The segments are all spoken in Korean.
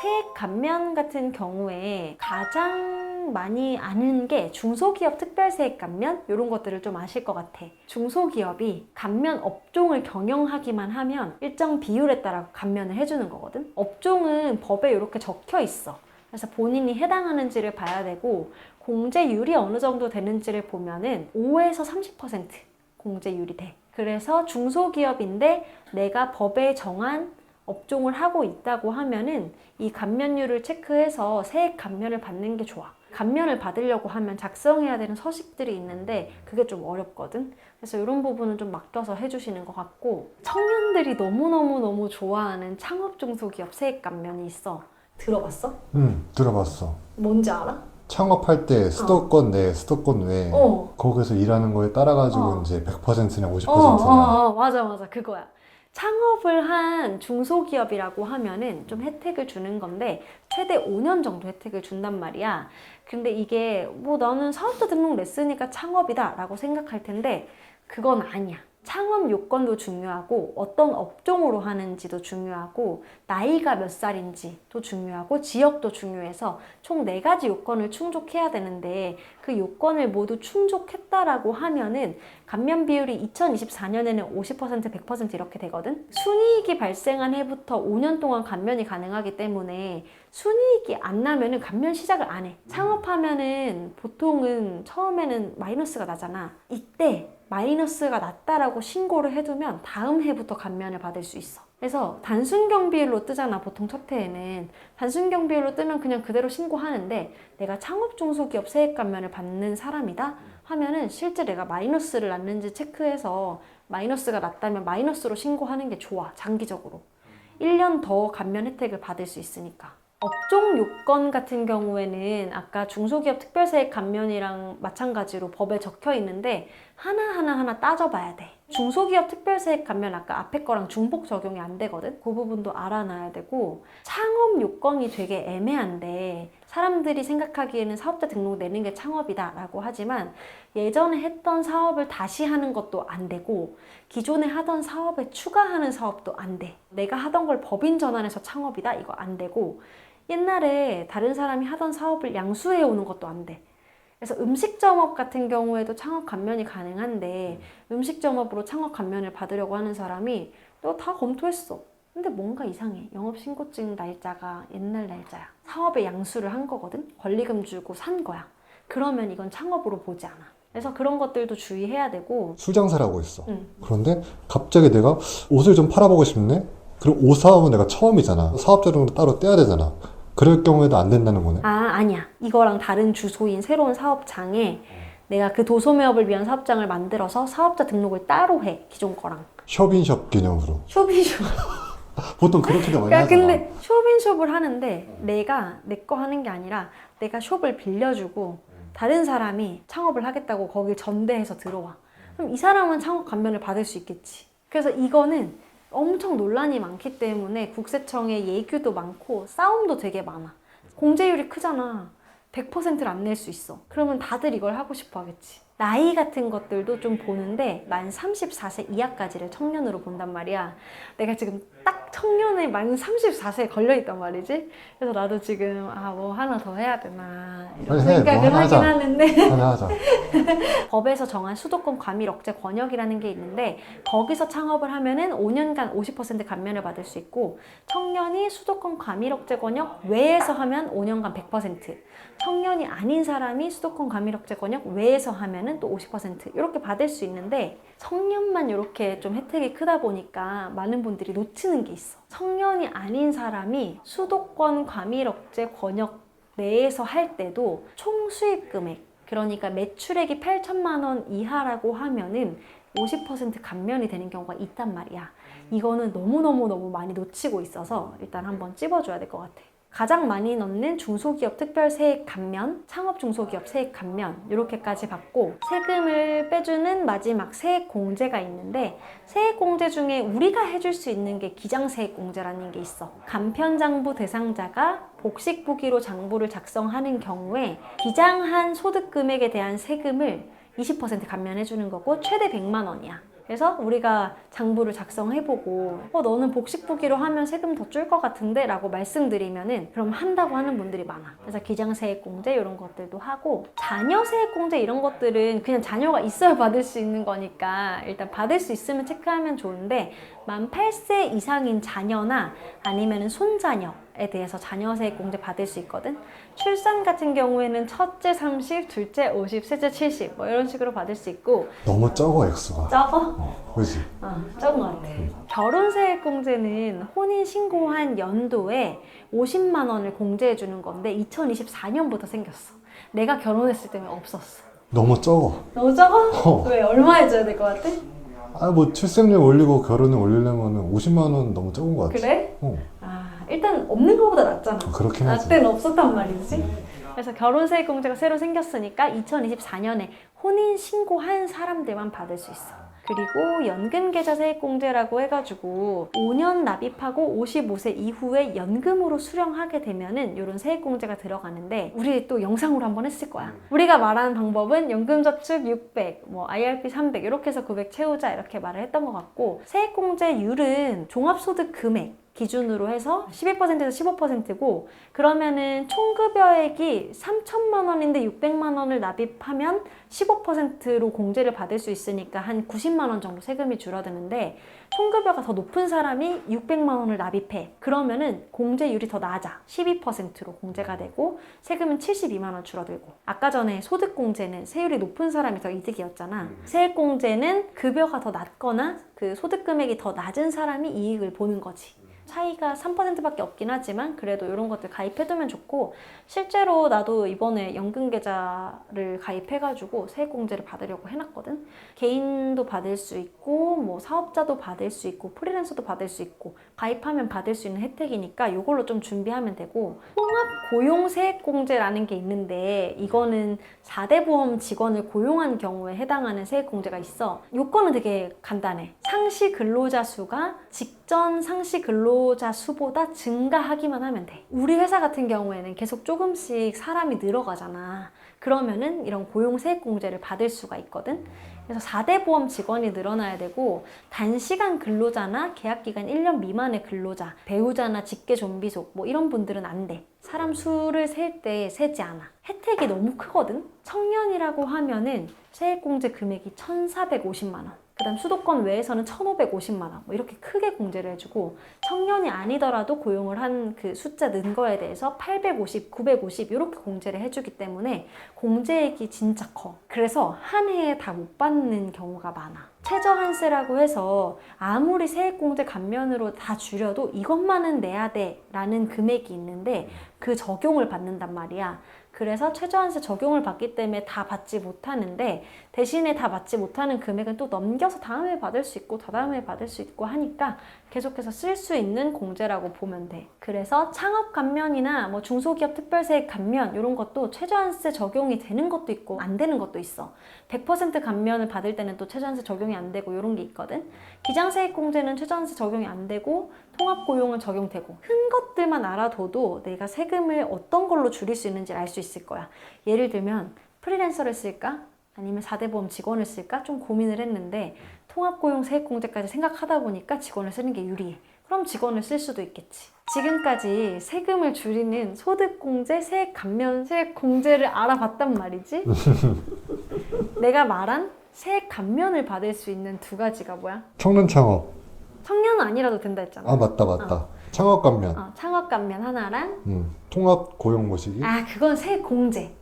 세액 감면 같은 경우에 가장 많이 아는 게 중소기업 특별세액 감면 이런 것들을 좀 아실 것 같아. 중소기업이 감면 업종을 경영하기만 하면 일정 비율에 따라 감면을 해주는 거거든. 업종은 법에 이렇게 적혀 있어. 그래서 본인이 해당하는지를 봐야 되고 공제율이 어느 정도 되는지를 보면은 5에서 30% 공제율이 돼. 그래서 중소기업인데 내가 법에 정한 업종을 하고 있다고 하면은 이 감면율을 체크해서 세액 감면을 받는 게 좋아. 감면을 받으려고 하면 작성해야 되는 서식들이 있는데 그게 좀 어렵거든. 그래서 이런 부분은 좀 맡겨서 해주시는 것 같고, 청년들이 너무너무 좋아하는 창업 중소기업 세액 감면이 있어. 들어봤어? 들어봤어. 뭔지 알아? 창업할 때 수도권 내, 수도권 외, 어. 거기서 일하는 거에 따라가지고 어. 이제 100%나 50%나. 맞아. 그거야. 창업을 한 중소기업이라고 하면은 좀 혜택을 주는 건데, 최대 5년 정도 혜택을 준단 말이야. 근데 이게 뭐 나는 사업자 등록 냈으니까 창업이다 라고 생각할 텐데, 그건 아니야. 창업 요건도 중요하고 어떤 업종으로 하는지도 중요하고 나이가 몇 살인지도 중요하고 지역도 중요해서 총 4가지 요건을 충족해야 되는데, 그 요건을 모두 충족했다라고 하면은 감면 비율이 2024년에는 50%, 100% 이렇게 되거든. 순이익이 발생한 해부터 5년 동안 감면이 가능하기 때문에 순이익이 안 나면은 감면 시작을 안 해. 창업하면은 보통은 처음에는 마이너스가 나잖아. 이때 마이너스가 났다라고 신고를 해두면 다음 해부터 감면을 받을 수 있어. 그래서 단순 경비율로 뜨잖아, 보통 첫 해에는. 단순 경비율로 뜨면 그냥 그대로 신고하는데, 내가 창업 중소기업 세액 감면을 받는 사람이다 하면은 실제 내가 마이너스를 났는지 체크해서 마이너스가 났다면 마이너스로 신고하는 게 좋아, 장기적으로. 1년 더 감면 혜택을 받을 수 있으니까. 업종 요건 같은 경우에는 아까 중소기업 특별세액 감면이랑 마찬가지로 법에 적혀 있는데 하나 따져봐야 돼. 중소기업 특별세액 감면 아까 앞에 거랑 중복 적용이 안 되거든? 그 부분도 알아놔야 되고, 창업 요건이 되게 애매한데 사람들이 생각하기에는 사업자 등록 내는 게 창업이다 라고 하지만 예전에 했던 사업을 다시 하는 것도 안 되고 기존에 하던 사업에 추가하는 사업도 안 돼. 내가 하던 걸 법인 전환해서 창업이다? 이거 안 되고, 옛날에 다른 사람이 하던 사업을 양수해 오는 것도 안 돼. 그래서 음식점업 같은 경우에도 창업 감면이 가능한데, 음식점업으로 창업 감면을 받으려고 하는 사람이 또 다 검토했어. 근데 뭔가 이상해. 영업신고증 날짜가 옛날 날짜야. 사업에 양수를 한 거거든? 권리금 주고 산 거야. 그러면 이건 창업으로 보지 않아. 그래서 그런 것들도 주의해야 되고. 술 장사를 하고 있어. 응. 그런데 갑자기 내가 옷을 좀 팔아보고 싶네? 그리고 옷 사업은 내가 처음이잖아. 사업자료를 따로 떼야 되잖아. 그럴 경우에도 안 된다는 거네? 아니야. 이거랑 다른 주소인 새로운 사업장에 내가 그 도소매업을 위한 사업장을 만들어서 사업자 등록을 따로 해. 기존 거랑. 숍인숍 개념으로. 쇼핑숍. 보통 그렇게도 많이 야, 하잖아. 근데 쇼핑숍을 하는데 내가 내 거 하는 게 아니라 내가 숍을 빌려주고 다른 사람이 창업을 하겠다고 거길 전대해서 들어와. 그럼 이 사람은 창업 감면을 받을 수 있겠지. 그래서 이거는 엄청 논란이 많기 때문에 국세청에 예규도 많고 싸움도 되게 많아. 공제율이 크잖아. 100%를 안 낼 수 있어. 그러면 다들 이걸 하고 싶어 하겠지. 나이 같은 것들도 좀 보는데 만 34세 이하까지를 청년으로 본단 말이야. 내가 지금 딱 청년에 만 34세에 걸려있단 말이지. 그래서 나도 지금 뭐 하나 더 해야 되나 이런 빨리 해. 생각을 뭐 하나 하긴 하자. 하는데 하나 하자. 법에서 정한 수도권 과밀 억제 권역이라는 게 있는데, 거기서 창업을 하면은 5년간 50% 감면을 받을 수 있고, 청년이 수도권 과밀 억제 권역 외에서 하면 5년간 100%, 청년이 아닌 사람이 수도권 과밀 억제 권역 외에서 하면은 또 50% 이렇게 받을 수 있는데, 청년만 이렇게 좀 혜택이 크다 보니까 많은 분들이 놓치는 게 있어. 청년이 아닌 사람이 수도권 과밀 억제 권역 내에서 할 때도 총 수익 금액, 그러니까 매출액이 8천만 원 이하라고 하면은 50% 감면이 되는 경우가 있단 말이야. 이거는 너무 많이 놓치고 있어서 일단 한번 찝어줘야 될 것 같아. 가장 많이 넣는 중소기업 특별 세액 감면, 창업 중소기업 세액 감면 이렇게까지 받고, 세금을 빼주는 마지막 세액 공제가 있는데, 세액 공제 중에 우리가 해줄 수 있는 게 기장세액 공제라는 게 있어. 간편장부 대상자가 복식부기로 장부를 작성하는 경우에 기장한 소득 금액에 대한 세금을 20% 감면해주는 거고 최대 100만 원이야. 그래서 우리가 장부를 작성해보고 너는 복식부기로 하면 세금 더 줄 것 같은데? 라고 말씀드리면은 그럼 한다고 하는 분들이 많아. 그래서 기장세액공제 이런 것들도 하고, 자녀세액공제 이런 것들은 그냥 자녀가 있어야 받을 수 있는 거니까 일단 받을 수 있으면 체크하면 좋은데, 만 8세 이상인 자녀나 아니면 손자녀에 대해서 자녀세액공제 받을 수 있거든. 출산 같은 경우에는 첫째 30, 둘째 50, 셋째 70 뭐 이런 식으로 받을 수 있고. 너무 적어 액수가. 적어? 그지? 적은 것 같아. 결혼세액공제는 혼인 신고한 연도에 50만 원을 공제해 주는 건데 2024년부터 생겼어. 내가 결혼했을 때는 없었어. 너무 적어. 너무 적어? 왜? 얼마 해줘야 될 것 같아? 뭐 출생률 올리고 결혼을 올리려면 50만 원 너무 적은 것 같아. 그래? 일단 없는 것보다 낫잖아. 그렇긴 나 하지. 때는 없었단 말이지. 그래서 결혼세액공제가 새로 생겼으니까 2024년에 혼인 신고한 사람들만 받을 수 있어. 그리고 연금계좌세액공제라고 해가지고 5년 납입하고 55세 이후에 연금으로 수령하게 되면은 이런 세액공제가 들어가는데, 우리 또 영상으로 한번 했을 거야. 우리가 말하는 방법은 연금저축 600, IRP 300 이렇게 해서 900 채우자 이렇게 말을 했던 것 같고, 세액공제율은 종합소득 금액 기준으로 해서 12%에서 15%고, 그러면은 총급여액이 3천만 원인데 600만 원을 납입하면 15%로 공제를 받을 수 있으니까 한 90만 원 정도 세금이 줄어드는데, 총급여가 더 높은 사람이 600만 원을 납입해. 그러면은 공제율이 더 낮아. 12%로 공제가 되고 세금은 72만 원 줄어들고. 아까 전에 소득공제는 세율이 높은 사람이 더 이득이었잖아. 세액공제는 급여가 더 낮거나 그 소득 금액이 더 낮은 사람이 이익을 보는 거지. 차이가 3%밖에 없긴 하지만 그래도 이런 것들 가입해두면 좋고, 실제로 나도 이번에 연금계좌를 가입해가지고 세액공제를 받으려고 해놨거든. 개인도 받을 수 있고 사업자도 받을 수 있고 프리랜서도 받을 수 있고 가입하면 받을 수 있는 혜택이니까 이걸로 좀 준비하면 되고, 통합고용세액공제라는 게 있는데 이거는 4대 보험 직원을 고용한 경우에 해당하는 세액공제가 있어. 요건은 되게 간단해. 상시 근로자 수가 직전 상시 근로자 수보다 증가하기만 하면 돼. 우리 회사 같은 경우에는 계속 조금씩 사람이 늘어가잖아. 그러면은 이런 고용세액공제를 받을 수가 있거든. 그래서 4대 보험 직원이 늘어나야 되고, 단시간 근로자나 계약기간 1년 미만의 근로자, 배우자나 직계존비속 이런 분들은 안 돼. 사람 수를 셀 때 세지 않아. 혜택이 너무 크거든. 청년이라고 하면은 세액공제 금액이 1,450만 원. 그 다음 수도권 외에서는 1,550만 원 이렇게 크게 공제를 해주고, 청년이 아니더라도 고용을 한 그 숫자 는 거에 대해서 850, 950 이렇게 공제를 해주기 때문에 공제액이 진짜 커. 그래서 한 해에 다 못 받는 경우가 많아. 최저한세라고 해서 아무리 세액공제 감면으로 다 줄여도 이것만은 내야 돼 라는 금액이 있는데 그 적용을 받는단 말이야. 그래서 최저한세 적용을 받기 때문에 다 받지 못하는데, 대신에 다 받지 못하는 금액은 또 넘겨서 다음에 받을 수 있고 다다음에 받을 수 있고 하니까 계속해서 쓸 수 있는 공제라고 보면 돼. 그래서 창업 감면이나 중소기업 특별세액 감면 이런 것도 최저한세 적용이 되는 것도 있고 안 되는 것도 있어. 100% 감면을 받을 때는 또 최저한세 적용이 안 되고 이런 게 있거든. 기장세액공제는 최저한세 적용이 안 되고 통합고용은 적용되고, 큰 것들만 알아둬도 내가 세금을 어떤 걸로 줄일 수 있는지 알 수 있을 거야. 예를 들면 프리랜서를 쓸까? 아니면 4대 보험 직원을 쓸까? 좀 고민을 했는데 통합고용 세액공제까지 생각하다 보니까 직원을 쓰는 게 유리해. 그럼 직원을 쓸 수도 있겠지. 지금까지 세금을 줄이는 소득공제, 세액감면, 세액공제를 알아봤단 말이지. 내가 말한 세액감면을 받을 수 있는 두 가지가 뭐야? 청년 창업. 청년은 아니라도 된다 했잖아. 맞다. 창업 감면. 창업감면 하나랑 통합 고용 모시기. 그건 세액공제.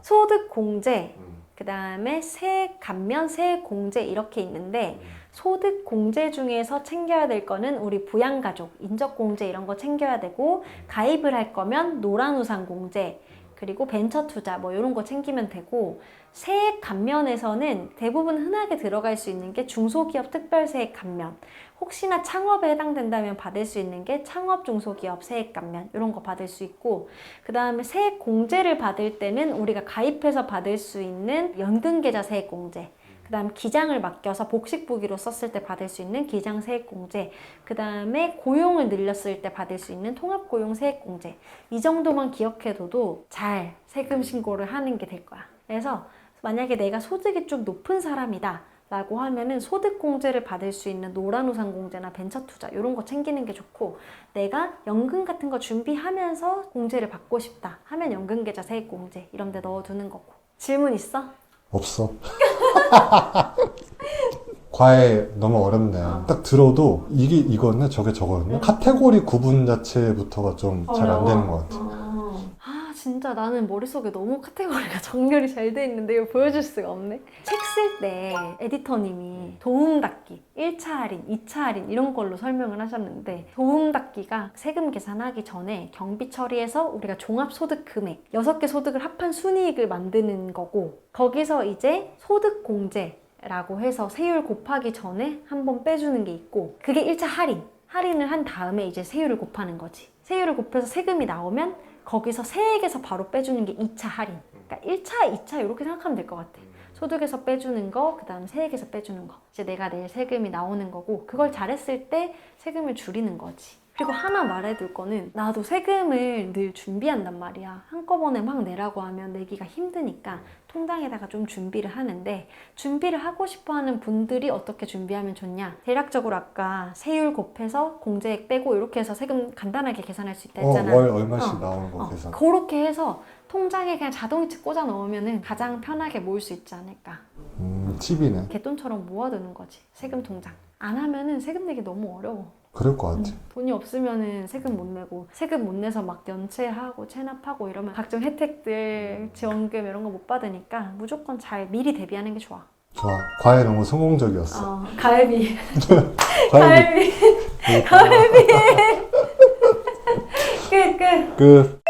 소득공제, 그 다음에 세액감면, 세액공제 이렇게 있는데, 소득공제 중에서 챙겨야 될 거는 우리 부양가족, 인적공제 이런 거 챙겨야 되고, 가입을 할 거면 노란우산공제, 그리고 벤처투자 이런 거 챙기면 되고, 세액 감면에서는 대부분 흔하게 들어갈 수 있는 게 중소기업 특별세액 감면, 혹시나 창업에 해당된다면 받을 수 있는 게 창업 중소기업 세액 감면 이런 거 받을 수 있고, 그 다음에 세액 공제를 받을 때는 우리가 가입해서 받을 수 있는 연금계좌 세액 공제, 그 다음 기장을 맡겨서 복식부기로 썼을 때 받을 수 있는 기장세액공제, 그 다음에 고용을 늘렸을 때 받을 수 있는 통합고용세액공제, 이 정도만 기억해둬도 잘 세금 신고를 하는 게 될 거야. 그래서 만약에 내가 소득이 좀 높은 사람이다 라고 하면은 소득공제를 받을 수 있는 노란우산공제나 벤처투자 이런 거 챙기는 게 좋고, 내가 연금 같은 거 준비하면서 공제를 받고 싶다 하면 연금계좌 세액공제 이런 데 넣어두는 거고. 질문 있어? 없어. 과외 너무 어렵네. 딱 들어도 이게 이거였나 저게 저거였나? 카테고리 구분 자체부터가 좀 잘 안 되는 것 같아. 진짜 나는 머릿속에 너무 카테고리가 정렬이 잘 돼 있는데 이거 보여줄 수가 없네. 책 쓸 때 에디터님이 도움닫기 1차 할인, 2차 할인 이런 걸로 설명을 하셨는데, 도움닫기가 세금 계산하기 전에 경비 처리해서 우리가 종합소득 금액 6개 소득을 합한 순이익을 만드는 거고, 거기서 이제 소득공제 라고 해서 세율 곱하기 전에 한번 빼주는 게 있고, 그게 1차 할인을 한 다음에 이제 세율을 곱하는 거지. 세율을 곱해서 세금이 나오면 거기서 세액에서 바로 빼주는 게 2차 할인. 그러니까 1차, 2차 이렇게 생각하면 될 것 같아. 소득에서 빼주는 거, 그 다음 세액에서 빼주는 거. 이제 내가 낼 세금이 나오는 거고, 그걸 잘했을 때 세금을 줄이는 거지. 그리고 하나 말해둘 거는, 나도 세금을 늘 준비한단 말이야. 한꺼번에 막 내라고 하면 내기가 힘드니까 통장에다가 좀 준비를 하는데, 준비를 하고 싶어 하는 분들이 어떻게 준비하면 좋냐? 대략적으로 아까 세율 곱해서 공제액 빼고 이렇게 해서 세금 간단하게 계산할 수 있다 했잖아. 월 얼마씩 나오는 거 계산. 그렇게 해서 통장에 그냥 자동이체 꽂아 넣으면 가장 편하게 모을 수 있지 않을까. 팁이네. 갯돈처럼 모아두는 거지, 세금 통장. 안 하면은 세금 내기 너무 어려워. 그럴 것 같아. 돈이 없으면은 세금 못 내고, 세금 못 내서 막 연체하고 체납하고 이러면 각종 혜택들, 지원금 이런 거 못 받으니까 무조건 잘 미리 대비하는 게 좋아. 좋아. 과외 너무 성공적이었어. 가회비. 과외비. 가회비. 끝. 끝.